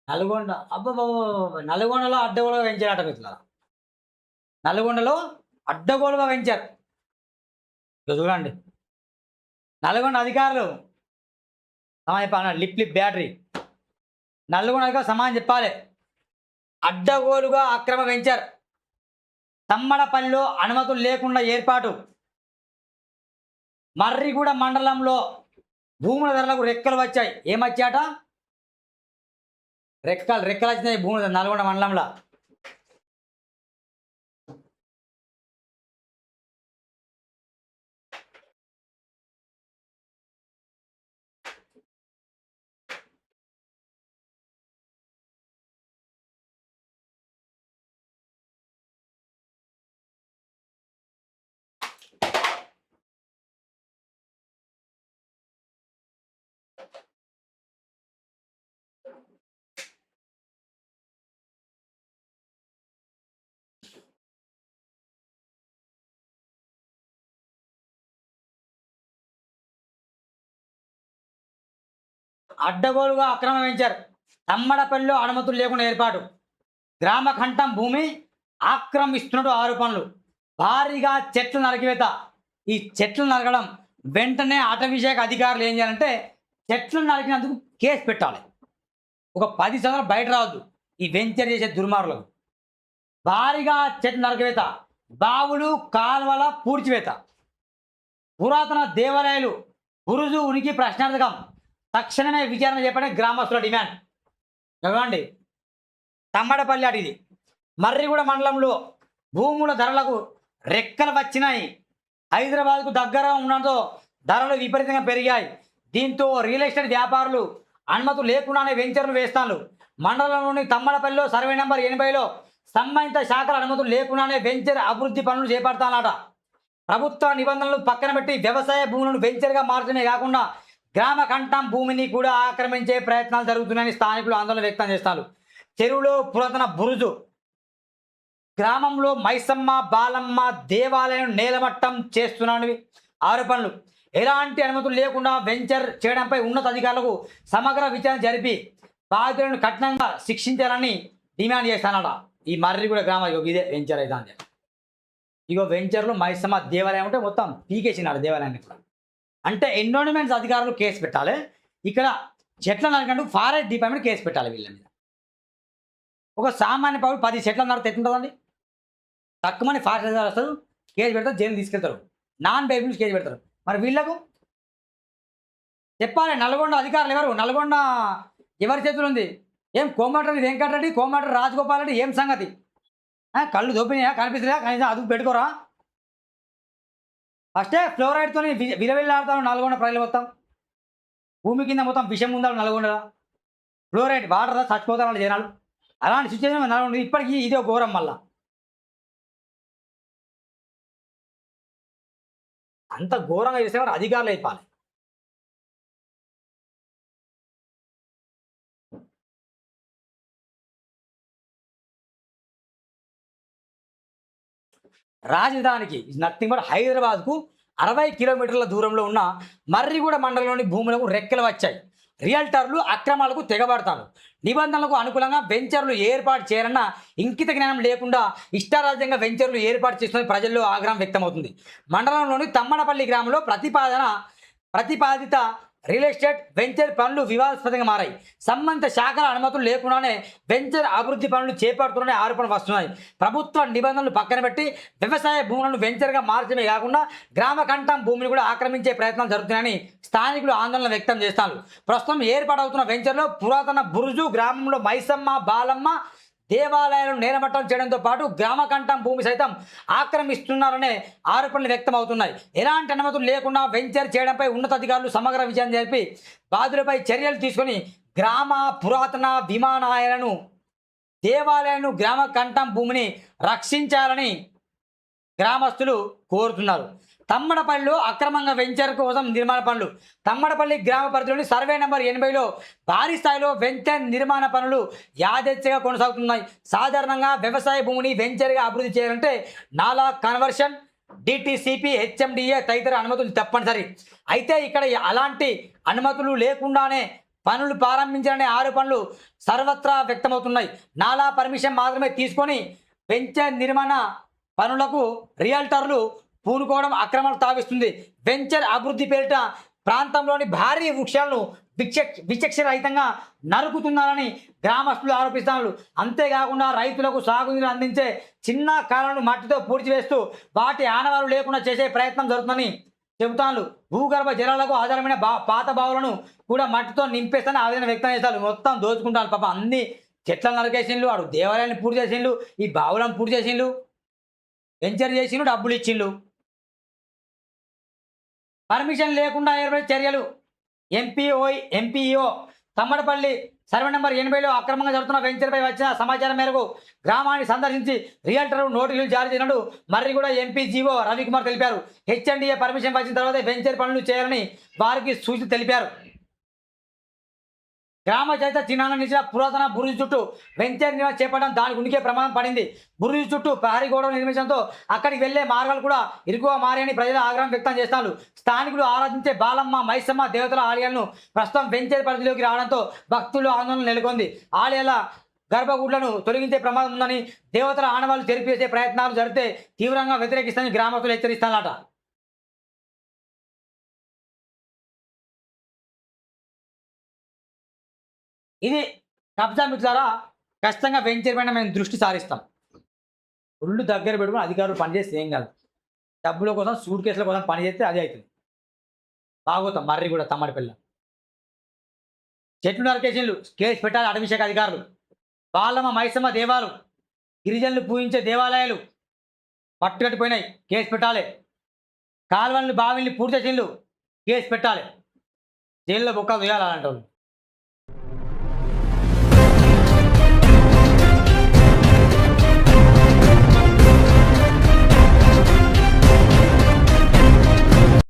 నల్గొండ నల్గొండలో అడ్డగోలుగా పెంచారట మిత్రులారా. నల్గొండలో అడ్డగోలుగా పెంచారు. ఇగో చూడండి. నల్గొండ అధికారులు లిప్ బ్యాటరీ నల్గొండగా సమాధానం చెప్పాలి. అడ్డగోలుగా అక్రమ పెంచారు. తమ్మడపల్లిలో అనుమతులు లేకుండా ఏర్పాటు. మర్రిగూడ మండలంలో భూముల ధరలకు రెక్కలు వచ్చాయి. ఏమొచ్చాట? రెక్కలు వచ్చినాయి భూముల నల్గొండ మండలంలో. అడ్డగోలుగా అక్రమం పెంచారు. తమ్మడపల్లిలో అనుమతులు లేకుండా ఏర్పాటు. గ్రామ కంఠం భూమి ఆక్రమిస్తున్నట్టు ఆరోపణలు. భారీగా చెట్లు నరికివేత. ఈ చెట్లు నరకడం వెంటనే అటవీశాఖ అధికారులు ఏం చేయాలంటే చెట్లు నరికినందుకు కేసు పెట్టాలి. ఒక 10 సంవత్సరాలు బయట రావద్దు ఈ వెంచర్ చేసే దుర్మార్గులకు. భారీగా చెట్లు నరికివేత. బావులు కాల్వల పూడ్చివేత. పురాతన దేవాలయాలు బురుజు ఉనికి ప్రశ్నార్థకం. తక్షణమే విచారణ చేపట్టే గ్రామస్తుల డిమాండ్. చూడండి, తమ్మడపల్లి అడిది మర్రిగూడ మండలంలో భూముల ధరలకు రెక్కలు వచ్చినాయి. హైదరాబాద్కు దగ్గర ఉండడంతో ధరలు విపరీతంగా పెరిగాయి. దీంతో రియల్ ఎస్టేట్ వ్యాపారులు అనుమతులు లేకుండానే వెంచర్లు వేస్తాను. మండలంలోని తమ్మడపల్లిలో సర్వే నెంబర్ 80లో సంబంధిత శాఖల అనుమతులు లేకుండానే వెంచర్ అభివృద్ధి పనులు చేపడతానట. ప్రభుత్వ నిబంధనలు పక్కన పెట్టి వ్యవసాయ భూములను వెంచర్గా మార్చడమే కాకుండా గ్రామ కంఠం భూమిని కూడా ఆక్రమించే ప్రయత్నాలు జరుగుతున్నాయని స్థానికులు ఆందోళన వ్యక్తం చేస్తారు. చెరువులో పురాతన బురుజు. గ్రామంలో మైసమ్మ బాలమ్మ దేవాలయం నేలమట్టం చేస్తున్నానని ఆరోపణలు. ఎలాంటి అనుమతులు లేకుండా వెంచర్ చేయడంపై ఉన్నత అధికారులకు సమగ్ర విచారణ జరిపి బాధితులను కఠినంగా శిక్షించాలని డిమాండ్ చేస్తానట. ఈ మర్రిగూడ గ్రామ ఇదే వెంచర్ అయితే ఇగో వెంచర్లో మైసమ్మ దేవాలయం ఉంటే మొత్తం పీకేసినాడు దేవాలయాన్ని కూడా. అంటే ఎన్విరాన్మెంట్స్ అధికారులు కేసు పెట్టాలి. ఇక్కడ చెట్ల నరికినందుకు ఫారెస్ట్ డిపార్ట్మెంట్ కేసు పెట్టాలి వీళ్ళ మీద. ఒక సామాన్య పౌరుడు 10 చెట్ల నరికితే ఎట్లుంటుందండి? తక్కువని ఫారెస్ట్ అధికారులు వస్తారు, కేసు పెడతారు, జైలు తీసుకెళ్తారు. నాన్ బేబీస్ కేసు పెడతారు. మరి వీళ్ళకు చెప్పాలి. నల్గొండ అధికారులు ఎవరు? నల్గొండ ఎవరి చేతులు ఉంది? ఏం కోమటిరెడ్డి వెంకటరెడ్డి, కోమటిరెడ్డి రాజగోపాల్ రెడ్డి ఏం సంగతి? కళ్ళు దొబ్బినాయా? కనిపిస్తున్నాయా? కనీసం అదుపు పెట్టుకోరా? ఫస్టే ఫ్లోరైడ్తో విలవిల్లాడుతాను నల్గొండ ప్రజలు. మొత్తం భూమి కింద మొత్తం విషం ఉందా నల్గొండ? ఫ్లోరైడ్ వాటర్ చచ్చిపోతారు జనాలు. అలాంటి సిచ్యువేషన్ నల్గొండ. ఇప్పటికీ ఇదే ఘోరం. మళ్ళా అంత ఘోరంగా చేసేవారు అధికారులు అయిపోవాలి. రాజధానికి నథింగ్ బట్ హైదరాబాద్కు 60 కిలోమీటర్ల దూరంలో ఉన్న మర్రిగూడ మండలంలోని భూములకు రెక్కలు వచ్చాయి. రియల్టర్లు అక్రమాలకు తెగబడతారు. నిబంధనలకు అనుకూలంగా వెంచర్లు ఏర్పాటు చేయాలన్న ఇంకిత జ్ఞానం లేకుండా ఇష్టారాజ్యంగా వెంచర్లు ఏర్పాటు చేస్తున్న ప్రజల్లో ఆగ్రహం వ్యక్తమవుతుంది. మండలంలోని తమ్మడపల్లి గ్రామంలో ప్రతిపాదిత రియల్ ఎస్టేట్ వెంచర్ పనులు వివాదాస్పదంగా మారాయి. సంబంధిత శాఖల అనుమతులు లేకుండానే వెంచర్ అభివృద్ధి పనులు చేపడుతున్నాయని ఆరోపణలు వస్తున్నాయి. ప్రభుత్వ నిబంధనలు పక్కన పెట్టి వ్యవసాయ భూములను వెంచర్గా మార్చడమే కాకుండా గ్రామ కంఠం భూమిని కూడా ఆక్రమించే ప్రయత్నాలు జరుగుతున్నాయని స్థానికులు ఆందోళన వ్యక్తం చేస్తారు. ప్రస్తుతం ఏర్పాటవుతున్న వెంచర్లో పురాతన బురుజు, గ్రామంలో మైసమ్మ బాలమ్మ దేవాలయాలను నేలమట్టం చేయడంతో పాటు గ్రామ కంఠం భూమి సైతం ఆక్రమిస్తున్నారనే ఆరోపణలు వ్యక్తం అవుతున్నాయి. ఎలాంటి అనుమతులు లేకుండా వెంచర్ చేయడంపై ఉన్నతాధికారులు సమగ్ర విచారణ జరిపి బాధితులపై చర్యలు తీసుకొని గ్రామ పురాతన విమానాయాలను దేవాలయాలను గ్రామ కంఠం భూమిని రక్షించాలని గ్రామస్తులు కోరుతున్నారు. తమ్మడపల్లిలో అక్రమంగా వెంచర్ కోసం నిర్మాణ పనులు. తమ్మడపల్లి గ్రామ పరిధిలోని సర్వే నెంబర్ 80లో భారీ స్థాయిలో వెంచర్ నిర్మాణ పనులు యాదృచ్ఛిగా కొనసాగుతున్నాయి. సాధారణంగా వ్యవసాయ భూమిని వెంచర్గా అభివృద్ధి చేయాలంటే నాలా కన్వర్షన్, డిటిసిపి, హెచ్ఎండిఏ తదితర అనుమతులు తప్పనిసరి. అయితే ఇక్కడ అలాంటి అనుమతులు లేకుండానే పనులు ప్రారంభించాలనే ఆరోపణలు సర్వత్రా వ్యక్తమవుతున్నాయి. నాలా పర్మిషన్ మాత్రమే తీసుకొని వెంచర్ నిర్మాణ పనులకు రియల్టర్లు పూనుకోవడం అక్రమాలు తావిస్తుంది. వెంచర్ అభివృద్ధి పేరిట ప్రాంతంలోని భారీ వృక్షాలను విచక్షరహితంగా నరుకుతున్నారని గ్రామస్తులు ఆరోపిస్తున్నారు. అంతేకాకుండా రైతులకు సాగునీరు అందించే చిన్న కాలువలను మట్టితో పూడ్చివేస్తూ వాటి ఆనవాలు లేకుండా చేసే ప్రయత్నం జరుగుతుందని చెబుతాను. భూగర్భ జలాలకు ఆధారమైన పాత బావులను కూడా మట్టితో నింపేస్తానని ఆవేదన వ్యక్తం చేస్తారు. మొత్తం దోచుకుంటారు పాప. అన్ని చెట్లను నరికేసిండ్లు, అటు దేవాలయాన్ని పూర్తి చేసిండ్లు, ఈ బావులను పూర్తి చేసిండ్లు, వెంచర్ చేసిండ్లు, డబ్బులు ఇచ్చిండ్లు. పర్మిషన్ లేకుండా ఏర్పడే చర్యలు. ఎంపీఓ తమ్మడపల్లి సర్వే నెంబర్ 80లో అక్రమంగా జరుగుతున్న వెంచర్పై వచ్చిన సమాచారం మేరకు గ్రామాన్ని సందర్శించి రియల్టర్ నోటీసులు జారీ చేసినట్టు మర్రిగూడ ఎంపీ జీవో రవికుమార్ తెలిపారు. హెచ్ఎండిఏ పర్మిషన్ వచ్చిన తర్వాత వెంచర్ పనులు చేయాలని వారికి సూచన తెలిపారు. గ్రామ చరిత్ర చిహ్నాలను నిలిచిన పురాతన బురుజు చుట్టూ వెంచర్ నిర్మాణం చేపట్టడం దానికి ఉనికి ప్రమాదం పడింది. బురుజు చుట్టూ ప్రహరీ గోడలు నిర్మించడంతో అక్కడికి వెళ్లే మార్గాలు కూడా ఇరుకుగా మారాయని ప్రజలు ఆగ్రహం వ్యక్తం చేస్తున్నారు. స్థానికులు ఆరాధించే బాలమ్మ, మైసమ్మ దేవతల ఆలయాలను ప్రస్తుతం వెంచర్ పరిధిలోకి రావడంతో భక్తులు ఆందోళన నెలకొంది. ఆలయాల గర్భగుడ్లను తొలగించే ప్రమాదం ఉందని, దేవతల ఆనవాళ్లు తెరిపేసే ప్రయత్నాలు జరిగితే తీవ్రంగా వ్యతిరేకిస్తానని గ్రామస్తులు హెచ్చరిస్తారట. ఇది కబ్జా మిత్రులారా. ఖచ్చితంగా వెంచర్ పైన మేము దృష్టి సారిస్తాం. ఒళ్ళు దగ్గర పెట్టుకుని అధికారులు పనిచేస్తే ఏం కాదు. డబ్బుల కోసం, సూట్ కేసుల కోసం పనిచేస్తే అదే అవుతుంది. బాగోతాం మర్రి కూడా తమ్మడిపిల్ల. చెట్లు నరికేషన్లు కేసు పెట్టాలి అటవీ శాఖ అధికారులు. బాలమ్మ, మైసమ్మ దేవాలు, గిరిజనులు పూజించే దేవాలయాలు పట్టుకట్టిపోయినాయి, కేసు పెట్టాలి. కాలువల్ని, బావిల్ని పూర్తి చేసిండ్లు, కేసు పెట్టాలి. జైల్లో బొక్క వేయాలి అలాంటి వాళ్ళు.